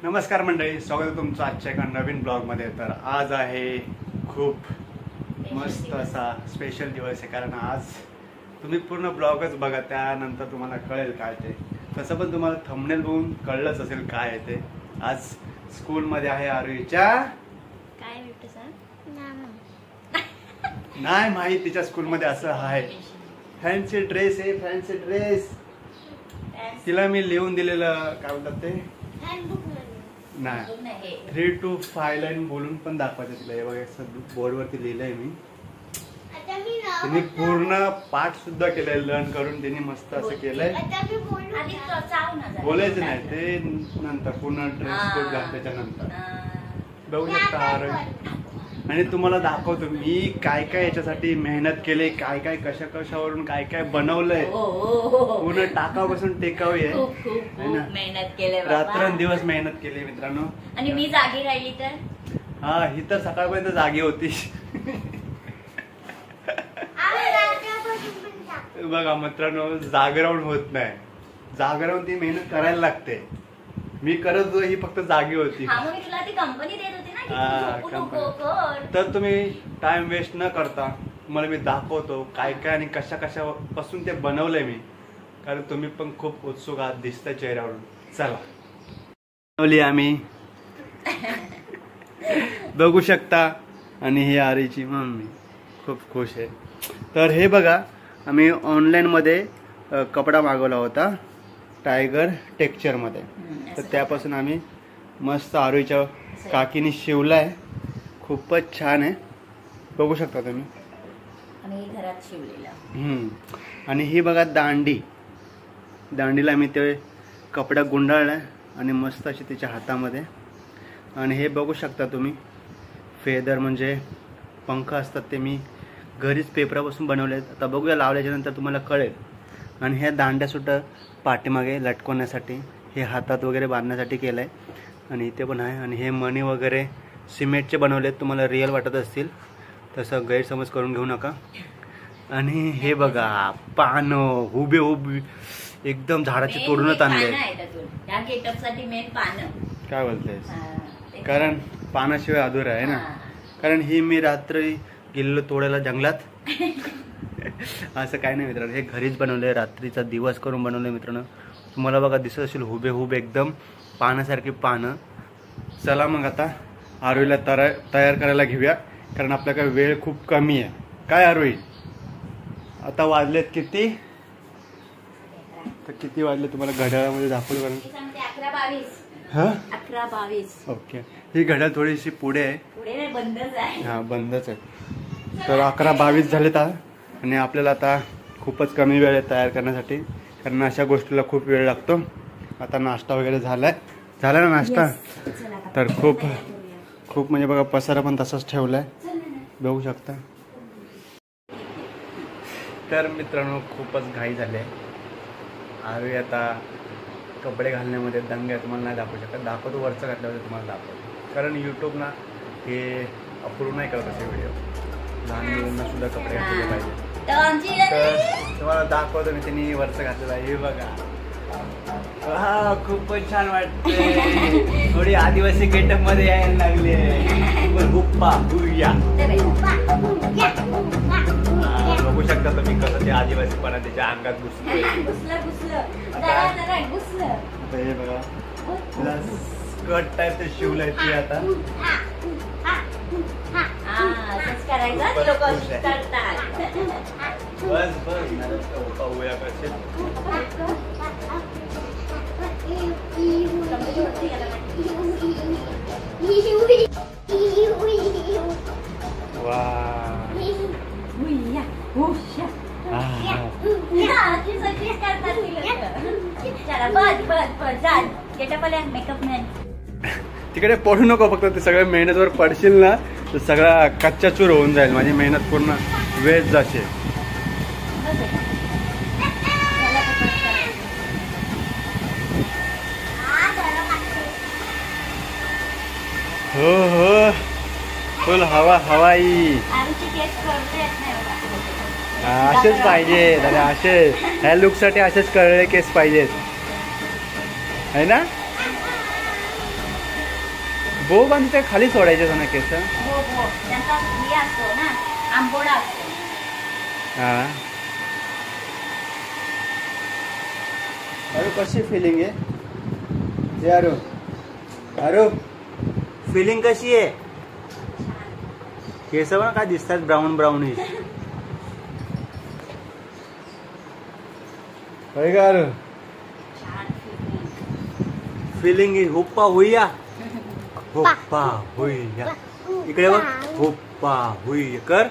नमस्कार मंडळी, स्वागत आहे तुमचं आजच्या एका नवीन ब्लॉगमध्ये. तर आज आहे खूप मस्त असा स्पेशल दिवस आहे, कारण आज तुम्ही पूर्ण ब्लॉगच बघा, त्यानंतर तुम्हाला कळेल काय ते. तसं पण तुम्हाला थंबनेल बघून कळलंच असेल काय आहे ते. आज स्कूलमध्ये आहे आरुईच्या काय भेटतं सर नाही माहीत, तिच्या स्कूलमध्ये असं आहे फॅन्सी ड्रेस आहे. फॅन्सी ड्रेस तिला मी लिहून दिलेलं काय बोलतात ते नाही 3 to 5 लाईन बोलून पण दाखवायचं तिला. हे बघा बोर्डवरती लिहिलंय मी. तिने पूर्ण पाठ सुद्धा केलंय, लर्न करून तिने मस्त असं केलंय. बोलायचं नाही ते नंतर, पूर्ण ड्रेस कोड घातल्याच्या नंतर बघू शकता. आणि तुम्हाला दाखवतो मी काय काय याच्यासाठी मेहनत केली, काय काय कशा कशावरून काय काय बनवलंय. पूर्ण टाकापासून टेकाव आहे, मेहनत केली, रात्रंदिवस मेहनत केली मित्रांनो. आणि मी जागी राहिली तर हा, ही तर सकाळपर्यंत जागी होती. बघा मित्रांनो, जागरण होत नाही, जागरण ती मेहनत करायला लागते. मी करत होतो, ही फक्त जागी होती. तर तुम्ही टाइम वेस्ट न करता मला मी दाखवतो काय काय आणि कशा कशापासून ते बनवलंय मी, कारण तुम्ही पण खूप उत्सुक आहात दिसतं चेहऱ्यावरून. चला, बनवली आम्ही बघू शकता. आणि ही आरीची मम्मी खूप खुश आहे. तर हे बघा, आम्ही ऑनलाईनमध्ये कपडा मागवला होता टायगर टेक्स्चरमध्ये. तर त्यापासून आम्ही मस्त आरुईच्या काकीने शिवलाय. खूपच छान आहे, बघू शकता तुम्ही. आम्ही घरात शिवलेला. आणि ही बघा दांडीला आम्ही ते कपडा गुंडाळलाय आणि मस्त अशी तिच्या हातामध्ये. आणि हे बघू शकता तुम्ही, फेदर म्हणजे पंख असतात ते मी घरीच पेपरापासून बनवले आहेत. आता बघूया, लावल्याच्या नंतर तुम्हाला कळेल. आणि ह्या दांड्या सुद्धा पाठीमागे लटकवण्यासाठी, हे हातात वगैरे बांधण्यासाठी केलं आहे. आणि इथे पण आहे. आणि हे मणी वगैरे सिमेंटचे बनवलेत, तुम्हाला रिअल वाटत असतील, तसं गैरसमज करून घेऊ नका. आणि हे बघा, पानं हुबे एकदम झाडाची तोडूनच आणले. काय बोलतेस, कारण पानाशिवाय अधुरा आहे ना. कारण ही मी रात्री गेलेलो तोडायला जंगलात. असं काय नाही मित्रांनो, हे घरीच बनवलंय, रात्रीचा दिवस करून बनवलंय मित्रांनो. तुम्हाला बघा दिसत असेल हुबेहूब एकदम पानासारखी पानं. चला मग आता आरुईला तयार करायला घेऊया, कारण आपल्याकडे वेळ खूप कमी आहे. काय आरुई, आता वाजलेत किती? तर किती वाजले तुम्हाला घड्याळामध्ये दाखवलं कारण 11:22. ओके, ही घड्याळ थोडीशी पुढे आहे. हा, बंदच आहे. तर 11:22 झालेत. आणि आपल्याला आता खूपच कमी वेळ आहे तयार करण्यासाठी, कारण अशा गोष्टीला खूप वेळ लागतो. आता नाश्ता वगैरे झाला ना नाश्ता. तर खूप म्हणजे बघा, पसारा पण तसाच ठेवलाय, बघू शकता. तर मित्रांनो, खूपच घाई झाली आहे. आरुई आता कपडे घालण्यामध्ये दंग आहे. तुम्हाला नाही दाखवू शकत, दाखवतो वरचं घातल्यावर तुम्हाला दाखवतो, कारण यूट्यूब ना हे अप्रूव्ह नाही करत असे व्हिडिओ. लहान मुलांना सुद्धा कपडे घातले पाहिजे. तर तुम्हाला दाखवतो मी, त्यांनी वरचं घातलेलं आहे. हे बघा, हा खूपच छान वाटते. थोडी आदिवासी गेटअप मध्ये यायला लागले. बघू शकता तुम्ही कसं ते आदिवासीपणा त्याच्या अंगात घुसलं. हे बघा, स्कर्ट टाईप ते शिवलंय ते. आता बस पाहूया कसे. तिकडे पडू नको, फक्त ते सगळ्या मेहनतवर पडशील ना तर सगळा कच्चा चूर होऊन जाईल. माझी मेहनत पूर्ण वेस्ट जाते. हो हो, फुल हवाई. असेच पाहिजे दादा, असे ह्या लुकसाठी असेच कळले केस पाहिजेत, है ना. बो बांधते खाली सोडायचे ना केस. हो हो त्यांचा हे असतो ना आंबोडा असतो. हा अरे कशी फिलिंग आहे ये अरू अरू फिलिंग कशी आहे. केस पण काय दिसतात ब्राऊन ब्राऊनिश. होय का अरू फिलिंग आहे. हुप्पा हुईया हुप्पा हुईया इकडे बघ हुप्पा हुईया कर.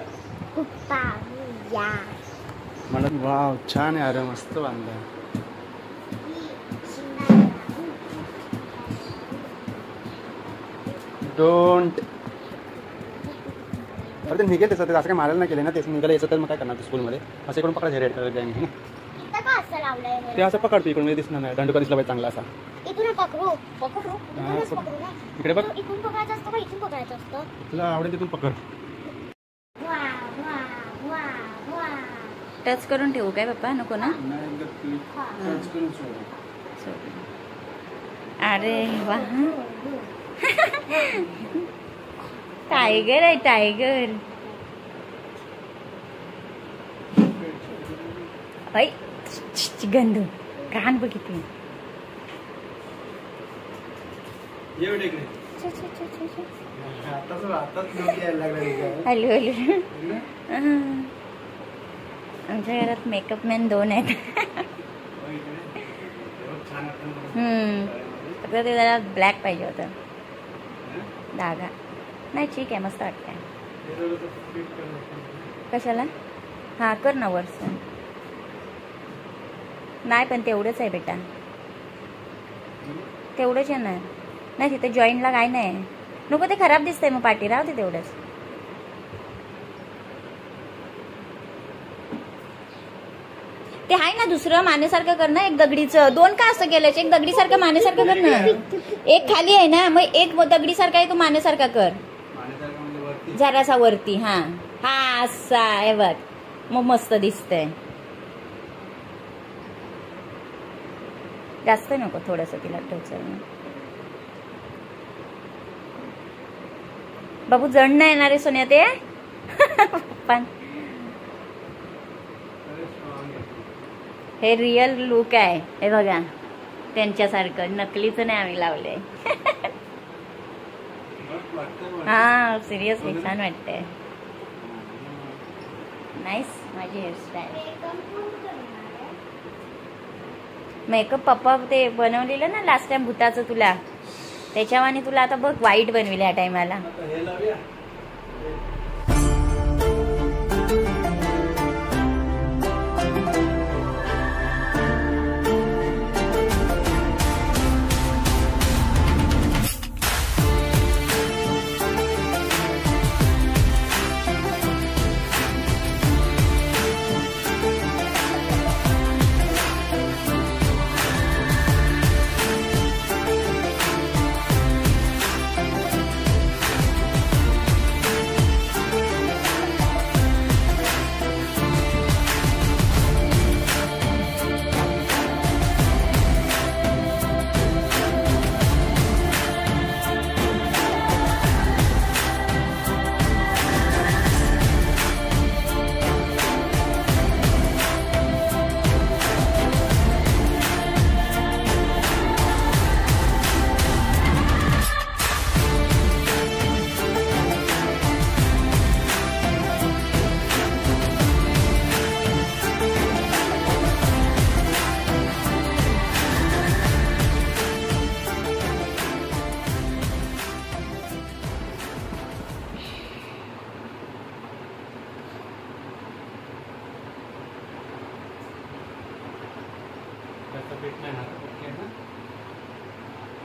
मला वाव छान आहे अरे मस्त बांधलं. डोंट अरे ते निघेल त्याचं ते असं काय मारायला नाही केलं ना. तेच निघायला यायचं तर मग काय करणार स्कूलमध्ये असं करून पकडायचं रेड कलर गँग ते असं पकडतो इकडून दिसणार नाही. दंडुका दिसला पाहिजे चांगला असा. इकडे बघ तुला आवडेल तिथून पकड. टच करून ठेवू काय पप्पा नको ना. अरे वा टायगर आहे टायगर. बाई गंध कान बघितली. Hello hello. आमच्या घरात मेकअप मॅन 2 आहेत. फक्त ते जरा ब्लॅक पाहिजे होतं धागा. नाही ठीक आहे मस्त वाटतंय. कशाला हां कर ना वर्ष. नाही पण तेवढंच आहे बेटा तेवढंच आहे ना. नाही तिथे जॉईंटला काय नाही नको ते खराब दिसतंय मग पाठी राहते तेवढंच. ते आहे ना दुसरं मानेसारखं कर ना. एक दगडीचं 2 का असं केलं. एक दगडीसारखं मानेसारखं कर ना. एक खाली आहे ना मग एक दगडीसारखा आहे तो मानेसारखा कर जरासा वरती. हा हा असा आहे बघ मग मस्त दिसतंय. जास्त नको थोडस तिला टोचर. बाबू जण नाही येणार आहे सोन्या ते. पण हे रिअल लुक आहे हे बघा त्यांच्यासारखं. नकलीचं नाही आम्ही लावलंय. हा सिरियसली छान वाटतंय. नाईस माझी हेअरस्टाईल. मेकअप पप्पा ते बनवलेलं ना लास्ट टाइम भूताचं तुला त्याच्यावानी तुला आता बघ वाईट बनविले ह्या टाइमाला.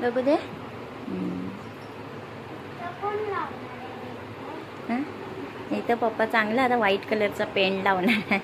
बघू दे. इथं पप्पा चांगला आता व्हाईट कलरचा पेंट लावणार आहे.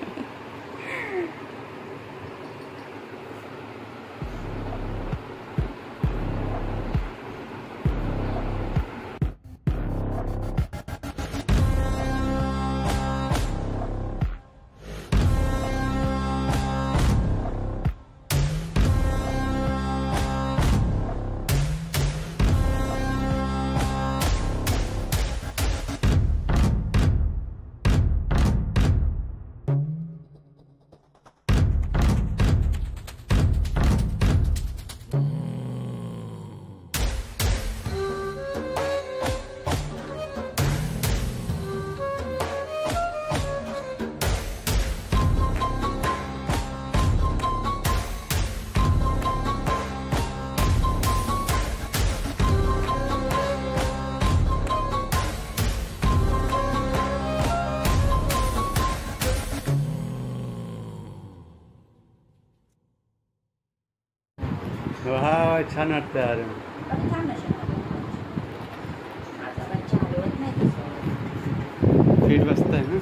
छान वाटतं यार. फीट बसतंय ना.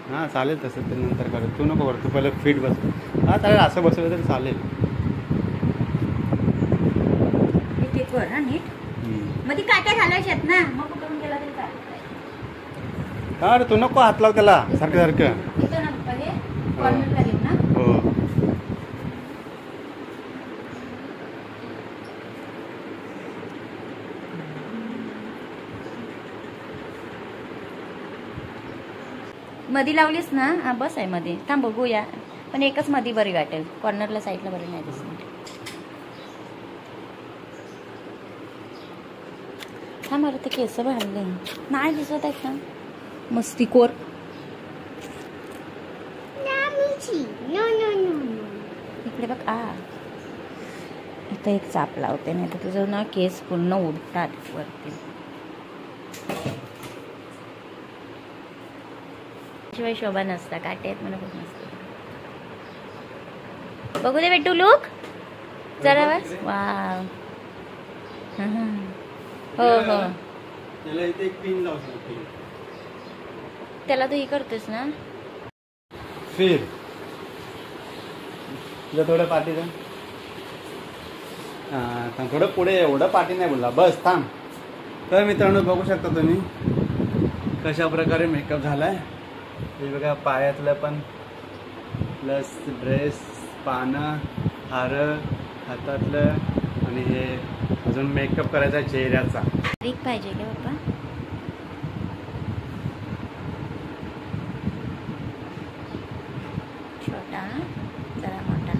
हां चालेल तसं ते नंतर कर. तू नको कर, तू पहिलं फीट बस. हां चालेल, असं बसवलं तरी चालेल. कर ना नीट. मध्ये काट्या घालायच्यात ना, मग कुठून गेला तरी चालतंय. का रे, तू नको हात लाव त्याला सारखं सारखं. इथं ना पप्पा हे कॉर्नरला घेऊ ना. हो मध्ये लावलीस ना. हा बस आहे मध्ये. थांब बघूया, पण एकच मध्ये बरी वाटेल. कॉर्नरला साईडला बरी नाही दिसणार. हा मला ते केस भांडले नाही दिसत आहेत ना. मस्तीखोर. इकडे बघ. इथं एक चाप लावते, नाही तर तुझं ना केस पूर्ण उडतात वरती. शिवाय शोभा नसता. काटे आहेत मला खूप मस्त. बघू दे बेटू लुक जरा बस. वाव. हो हो. त्याला इथे एक पिन लाव. त्याला तू ही करतोस ना. फिर तुझं थोडं पाठी जा. थांब थोडं पुढे. एवढं पाठी नाही बोलला. बस थांब. तर मित्रांनो बघू शकता तुम्ही कशा प्रकारे मेकअप झालाय. हे बघा, पायातलं पण प्लस ड्रेस, पानं, हार, हातातलं, आणि हे अजून मेकअप करायचा चेहऱ्याचा. एक पाहिजे का बाप्पा. छोटा जरा मोठा.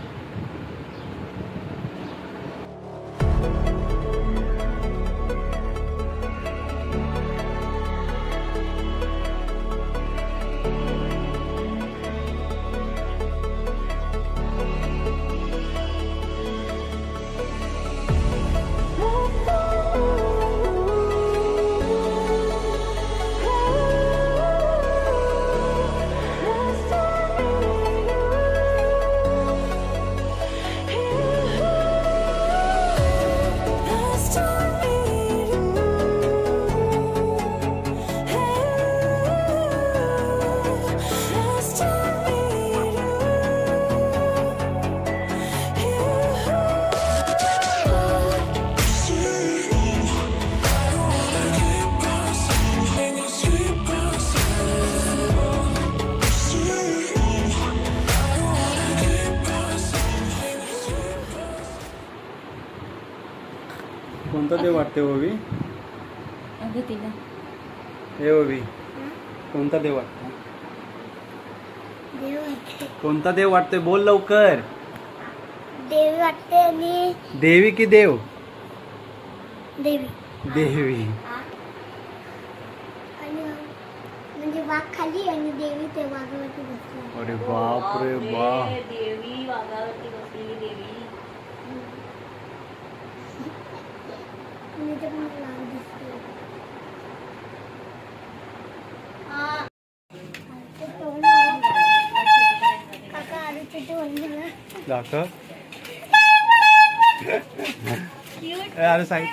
कोणता देव वाटते ओवी? अगं तिला हे ओवी, कोणता देव वाटतो? कोणता देव वाटतोय? बोल लवकर. देवी वाटते. आणि देवी की देव? देवी. देवी. आणि म्हणजे वाघ खाली आणि देवी ते वाघावरती बसली. अरे बाप रे बाप. देवी वाघावरती बसलेली देवी. आणि ते पण वाघ दिसते. काका आरुचे तोंड मला दाखव. अरे साईड